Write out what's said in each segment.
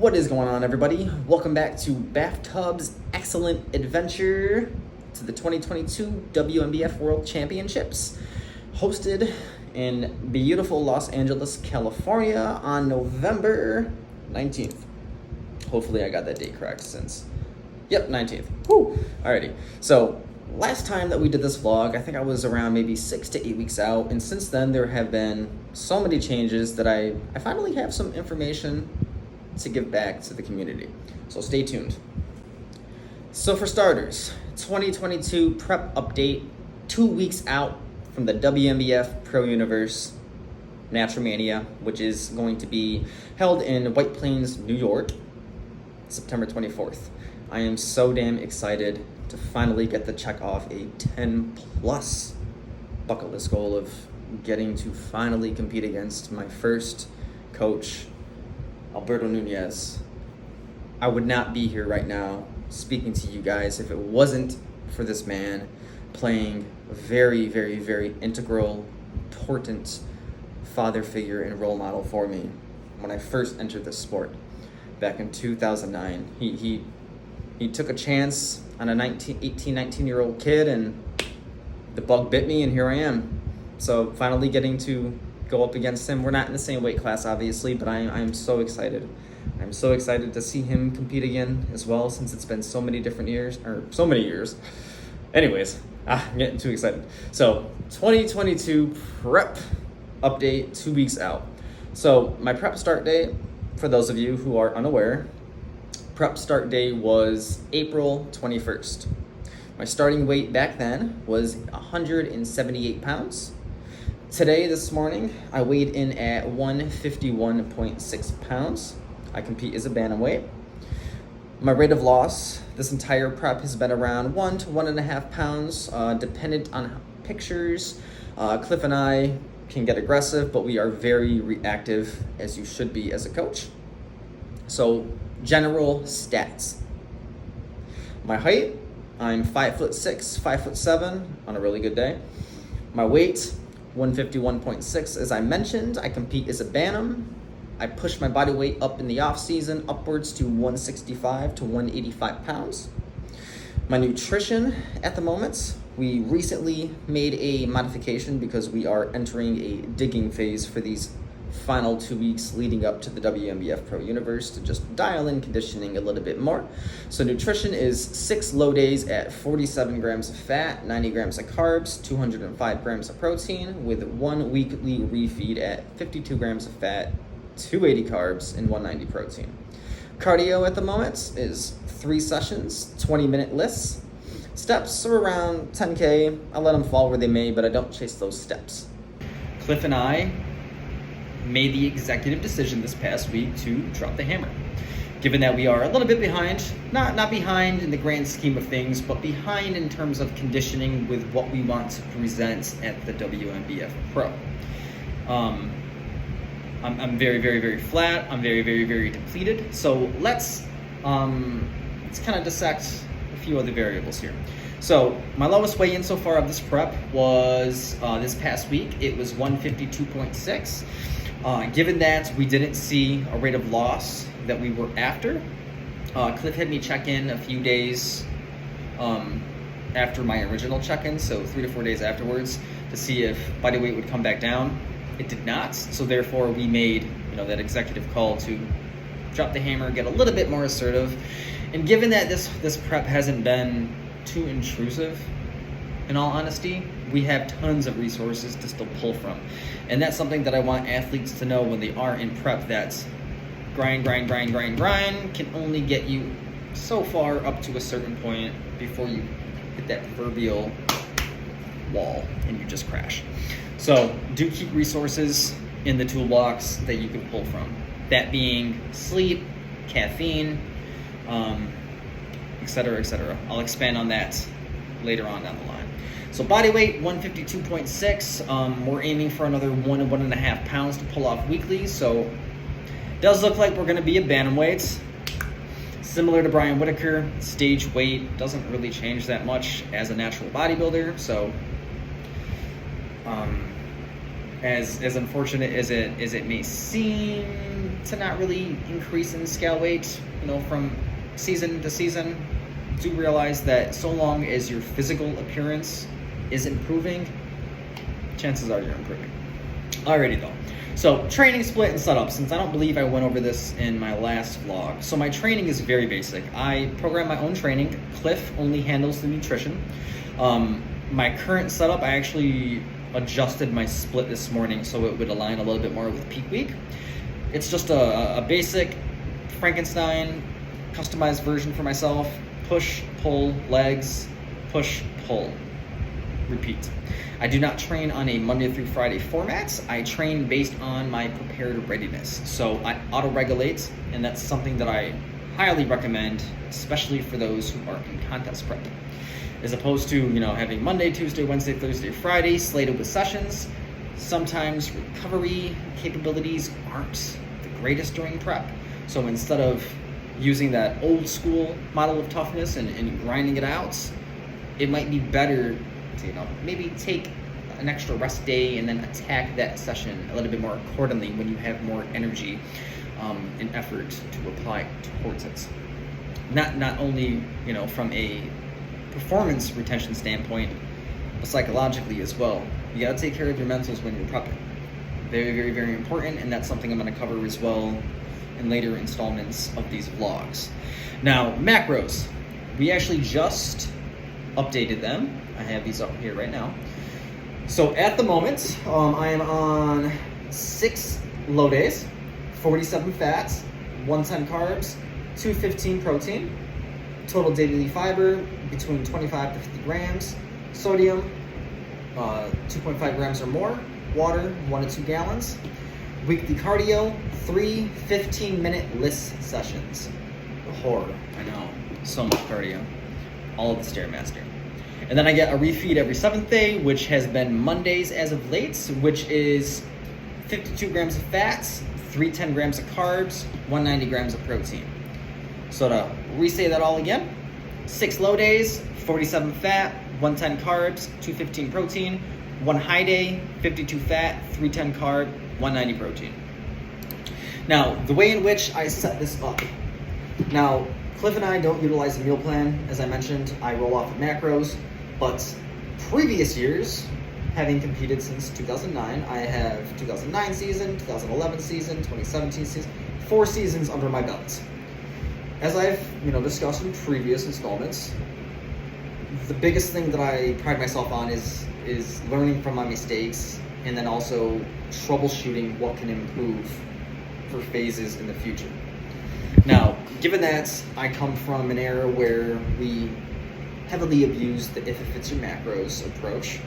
What is going on, everybody? Welcome back to Baftub's excellent adventure to the 2022 WNBF World Championships, hosted in beautiful Los Angeles, California on November 19th. Hopefully I got that date correct since, 19th. Whew. Alrighty, so last time that we did this vlog, I think I was around maybe 6 to 8 weeks out, and since then there have been so many changes that I finally have some information to give back to the community. So stay tuned. So for starters, 2022 prep update, 2 weeks out from the WNBF Pro Universe Naturalmania, which is going to be held in White Plains, New York, September 24th. I am so damn excited to finally get to check off a 10 plus bucket list goal of getting to finally compete against my first coach, Alberto Nunez. I would not be here right now speaking to you guys if it wasn't for this man playing a very, very, very integral, important father figure and role model for me when I first entered this sport back in 2009. He took a chance on a 19-year-old kid, and the bug bit me, and here I am. So finally getting to go up against him. We're not in the same weight class, obviously, but I'm so excited. I'm so excited to see him compete again as well, since it's been so many years. Anyways, I'm getting too excited. So 2022 prep update, 2 weeks out. So my prep start date, for those of you who are unaware, prep start day was April 21st. My starting weight back then was 178 pounds. Today, this morning, I weighed in at 151.6 pounds. I compete as a bantamweight. My rate of loss this entire prep has been around 1 to 1.5 pounds, dependent on pictures. Cliff and I can get aggressive, but we are very reactive, as you should be as a coach. So, general stats. My height, I'm 5'6", 5'7" on a really good day. My weight, 151.6. As I mentioned, I compete as a bantam. I push my body weight up in the off season upwards to 165 to 185 pounds. My nutrition at the moment, we recently made a modification because we are entering a digging phase for these final 2 weeks leading up to the WNBF Pro Universe to just dial in conditioning a little bit more. So nutrition is 6 low days at 47 grams of fat, 90 grams of carbs, 205 grams of protein, with 1 weekly refeed at 52 grams of fat, 280 carbs, and 190 protein. Cardio at the moment is 3 sessions, 20-minute lists. Steps are around 10K. I let them fall where they may, but I don't chase those steps. Cliff and I made the executive decision this past week to drop the hammer. Given that we are a little bit behind, not behind in the grand scheme of things, but behind in terms of conditioning with what we want to present at the WNBF Pro. I'm very, very, very flat. I'm very, very, very depleted. So let's kind of dissect a few other variables here. So my lowest weigh-in so far of this prep was this past week. It was 152.6. Given that we didn't see a rate of loss that we were after, Cliff had me check in a few days after my original check-in, so 3 to 4 days afterwards, to see if body weight would come back down. It did not, so therefore we made that executive call to drop the hammer, get a little bit more assertive. And given that this prep hasn't been too intrusive, in all honesty, we have tons of resources to still pull from. And that's something that I want athletes to know when they are in prep, that grind can only get you so far up to a certain point before you hit that proverbial wall and you just crash. So do keep resources in the toolbox that you can pull from. That being sleep, caffeine, etc., etc. I'll expand on that later on down the line. So body weight, 152.6. We're aiming for another 1 to 1.5 pounds to pull off weekly. So it does look like we're going to be a bantamweight. Similar to Brian Whitaker, stage weight doesn't really change that much as a natural bodybuilder. So as unfortunate as it may seem to not really increase in scale weight, from season to season, do realize that so long as your physical appearance is improving, chances are you're improving. Alrighty though. So training split and setup, since I don't believe I went over this in my last vlog. So my training is very basic. I program my own training. Cliff only handles the nutrition. My current setup, I actually adjusted my split this morning so it would align a little bit more with peak week. It's just a basic Frankenstein customized version for myself. Push, pull, legs, push, pull, repeat. I do not train on a Monday through Friday format. I train based on my prepared readiness. So I auto-regulate, and that's something that I highly recommend, especially for those who are in contest prep. As opposed to, having Monday, Tuesday, Wednesday, Thursday, Friday slated with sessions, sometimes recovery capabilities aren't the greatest during prep. So instead of using that old school model of toughness and grinding it out, it might be better to, maybe take an extra rest day and then attack that session a little bit more accordingly when you have more energy and effort to apply towards it. Not only, from a performance retention standpoint, but psychologically as well. You gotta take care of your mentals when you're prepping. Very, very, very important, and that's something I'm gonna cover as well in later installments of these vlogs. Now, macros. We actually just updated them. I have these up here right now. So at the moment, I am on 6 low days, 47 fats, 110 carbs, 215 protein, total daily fiber between 25 to 50 grams, sodium 2.5 grams or more, water 1 to 2 gallons, weekly cardio 3 15-minute list sessions. Horror, I know, so much cardio, all of the Stairmaster. And then I get a refeed every 7th day, which has been Mondays as of late, which is 52 grams of fats, 310 grams of carbs, 190 grams of protein. So to re-say that all again, 6 low days, 47 fat, 110 carbs, 215 protein, 1 high day, 52 fat, 310 carb, 190 protein. Now, the way in which I set this up. Now, Cliff and I don't utilize a meal plan. As I mentioned, I roll off of macros, but previous years, having competed since 2009, I have 2009 season, 2011 season, 2017 season, 4 seasons under my belt. As I've discussed in previous installments, the biggest thing that I pride myself on is learning from my mistakes and then also troubleshooting what can improve for phases in the future. Now, given that I come from an era where we heavily abused the if it fits your macros approach,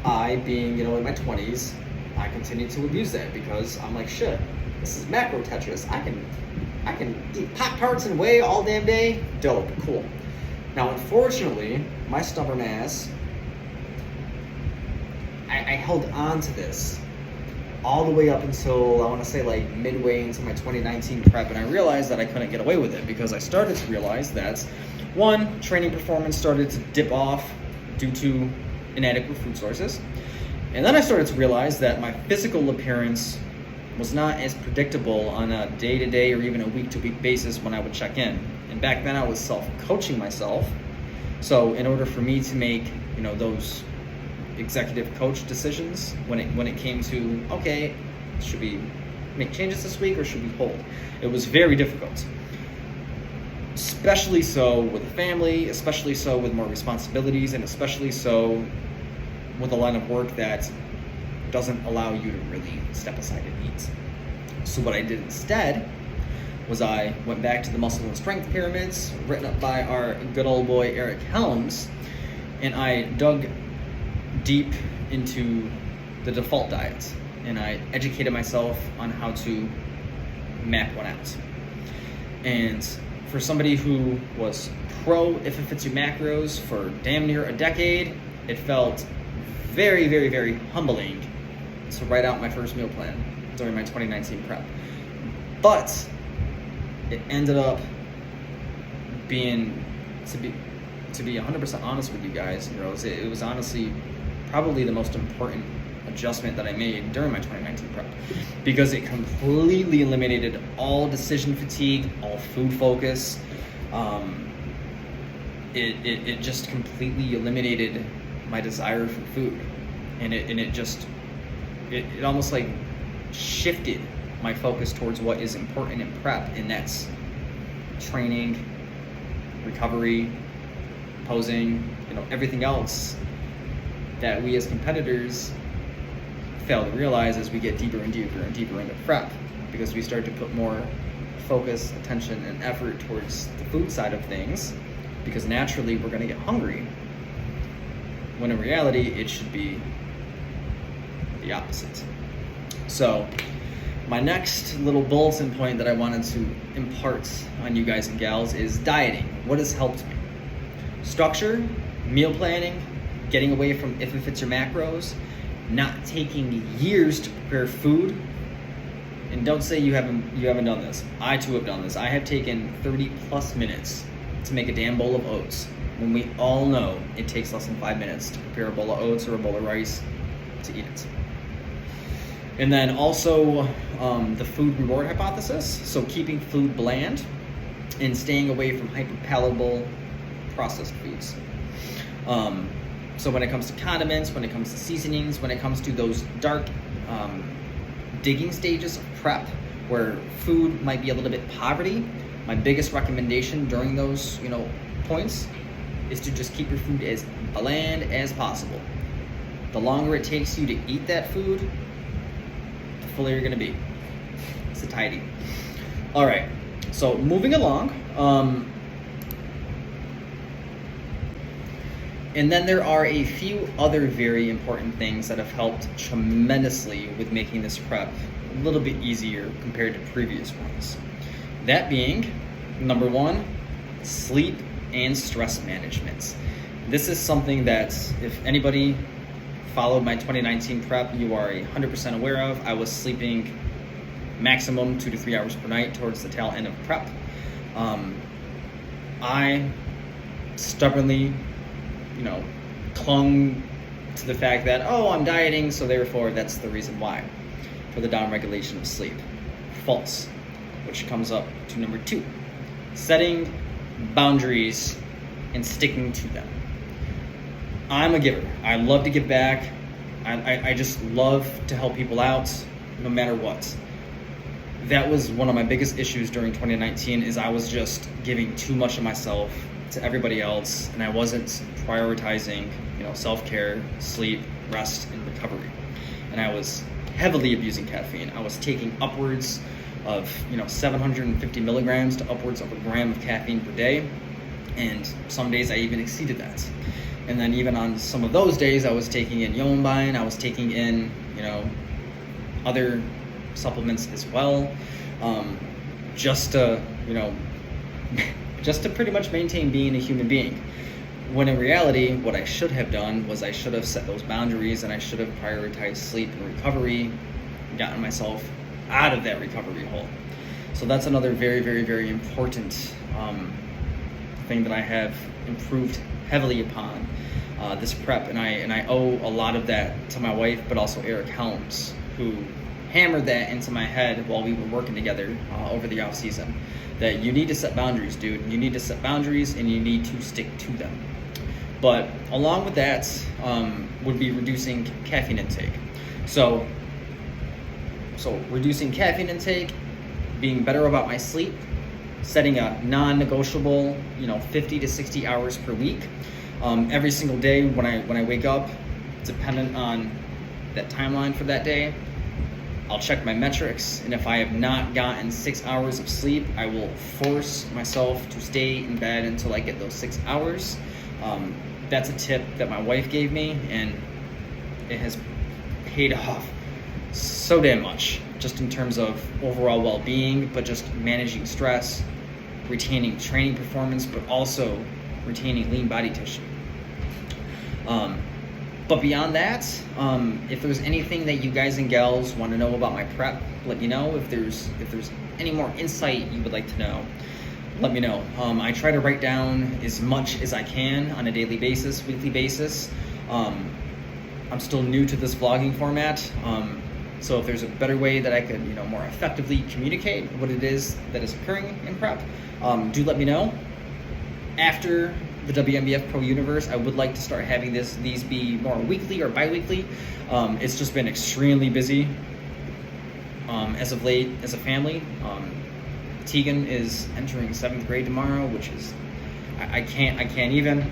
I, being in my 20s, I continue to abuse that because I'm like, shit, this is macro Tetris. I can eat Pop-Tarts and whey all damn day. Dope, cool. Now, unfortunately, my stubborn ass, I held on to this all the way up until, I want to say, like midway into my 2019 prep, and I realized that I couldn't get away with it because I started to realize that, one, training performance started to dip off due to inadequate food sources, and then I started to realize that my physical appearance was not as predictable on a day-to-day or even a week-to-week basis when I would check in. And back then I was self-coaching myself, so in order for me to make those executive coach decisions when it came to, okay, should we make changes this week or should we hold, it was very difficult, especially so with a family, especially so with more responsibilities, and especially so with a line of work that doesn't allow you to really step aside and eat. So what I did instead was I went back to the muscle and strength pyramids written up by our good old boy Eric Helms, and I dug deep into the default diets, and I educated myself on how to map one out. And for somebody who was pro if it fits your macros for damn near a decade, it felt very, very, very humbling to write out my first meal plan during my 2019 prep. But it ended up being, to be 100% honest with you guys, it was honestly probably the most important adjustment that I made during my 2019 prep, because it completely eliminated all decision fatigue, all food focus. It just completely eliminated my desire for food, and it almost like shifted my focus towards what is important in prep, and that's training, recovery, posing, everything else that we as competitors fail to realize as we get deeper and deeper and deeper into prep, because we start to put more focus, attention, and effort towards the food side of things, because naturally we're going to get hungry, when in reality it should be the opposite. So my next little bulletin point that I wanted to impart on you guys and gals is dieting. What has helped me? Structure, meal planning, getting away from if it fits your macros, not taking years to prepare food. And don't say you haven't done this. I too have done this. I have taken 30 plus minutes to make a damn bowl of oats, when we all know it takes less than 5 minutes to prepare a bowl of oats or a bowl of rice to eat it. And then also the food reward hypothesis. So keeping food bland and staying away from hyper-palatable processed foods. So when it comes to condiments, when it comes to seasonings, when it comes to those dark digging stages of prep where food might be a little bit poverty, my biggest recommendation during those points is to just keep your food as bland as possible. The longer it takes you to eat that food, the fuller you're gonna be. It's a tidy. All right, so moving along. And then there are a few other very important things that have helped tremendously with making this prep a little bit easier compared to previous ones. That being, number one, sleep and stress management. This is something that if anybody followed my 2019 prep, you are 100% aware of. I was sleeping maximum 2 to 3 hours per night towards the tail end of prep. I stubbornly clung to the fact that, I'm dieting, so therefore that's the reason why, for the downregulation of sleep. False. Which comes up to number 2, setting boundaries and sticking to them. I'm a giver. I love to give back. I just love to help people out no matter what. That was one of my biggest issues during 2019, is I was just giving too much of myself to everybody else, and I wasn't prioritizing, self-care, sleep, rest, and recovery. And I was heavily abusing caffeine. I was taking upwards of 750 milligrams to upwards of a gram of caffeine per day, and some days I even exceeded that. And then even on some of those days, I was taking in yombine, I was taking in other supplements as well, just to pretty much maintain being a human being. When in reality, what I should have done was I should have set those boundaries, and I should have prioritized sleep and recovery, gotten myself out of that recovery hole. So that's another very, very, very important thing that I have improved heavily upon this prep, and I owe a lot of that to my wife, but also Eric Helms, who hammered that into my head while we were working together over the off season, that you need to set boundaries, dude. You need to set boundaries, and you need to stick to them. But along with that would be reducing caffeine intake. So reducing caffeine intake, being better about my sleep, setting a non-negotiable, 50 to 60 hours per week. Every single day when I wake up, dependent on that timeline for that day, I'll check my metrics, and if I have not gotten 6 hours of sleep, I will force myself to stay in bed until I get those 6 hours. That's a tip that my wife gave me, and it has paid off so damn much, just in terms of overall well-being, but just managing stress, retaining training performance, but also retaining lean body tissue. But beyond that, if there's anything that you guys and gals want to know about my prep, let me know. If there's any more insight you would like to know, let me know. I try to write down as much as I can on a daily basis, weekly basis. I'm still new to this vlogging format. So if there's a better way that I could, more effectively communicate what it is that is occurring in prep, do let me know. After the WNBF Pro Universe, I would like to start having these be more weekly or bi-weekly. It's just been extremely busy as of late as a family. Tegan is entering 7th grade tomorrow, which is I can't even.